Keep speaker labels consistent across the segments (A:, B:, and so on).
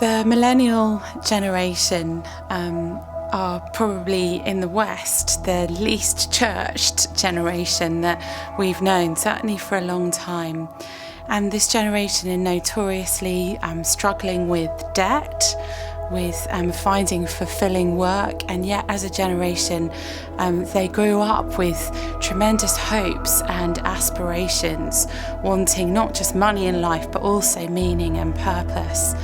A: The millennial generation are probably in the West the least churched generation that we've known, certainly for a long time. And this generation is notoriously struggling with debt, with finding fulfilling work, and yet as a generation they grew up with tremendous hopes and aspirations, wanting not just money in life but also meaning and purpose.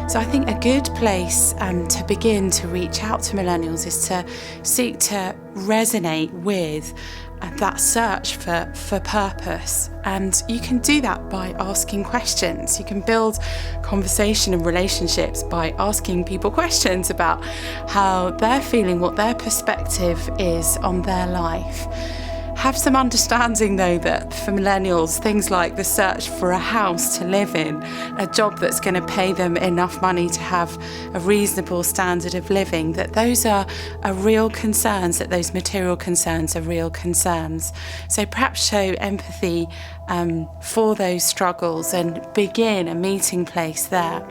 A: So I think a good place to begin to reach out to millennials is to seek to resonate with that search for purpose. And you can do that by asking questions. You can build conversation and relationships by asking people questions about how they're feeling, what their perspective is on their life. Have some understanding, though, that for millennials, things like the search for a house to live in, a job that's going to pay them enough money to have a reasonable standard of living, that those are real concerns, that those material concerns are real concerns. So perhaps show empathy for those struggles and begin a meeting place there.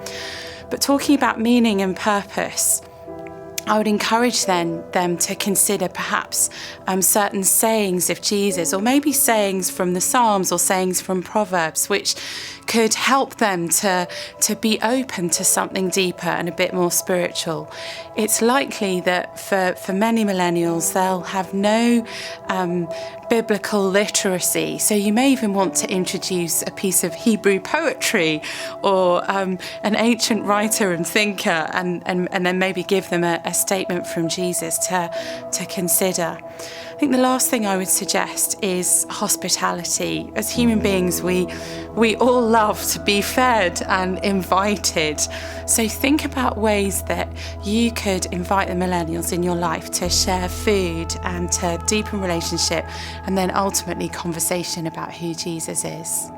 A: But talking about meaning and purpose, I would encourage them to consider perhaps certain sayings of Jesus, or maybe sayings from the Psalms or sayings from Proverbs, which could help them to be open to something deeper and a bit more spiritual. It's likely that for many millennials, they'll have no biblical literacy. So you may even want to introduce a piece of Hebrew poetry or an ancient writer and thinker, and then maybe give them a statement from Jesus to consider. I think the last thing I would suggest is hospitality. As human beings, we all love to be fed and invited. So think about ways that you could invite the millennials in your life to share food and to deepen relationship, and then ultimately conversation about who Jesus is.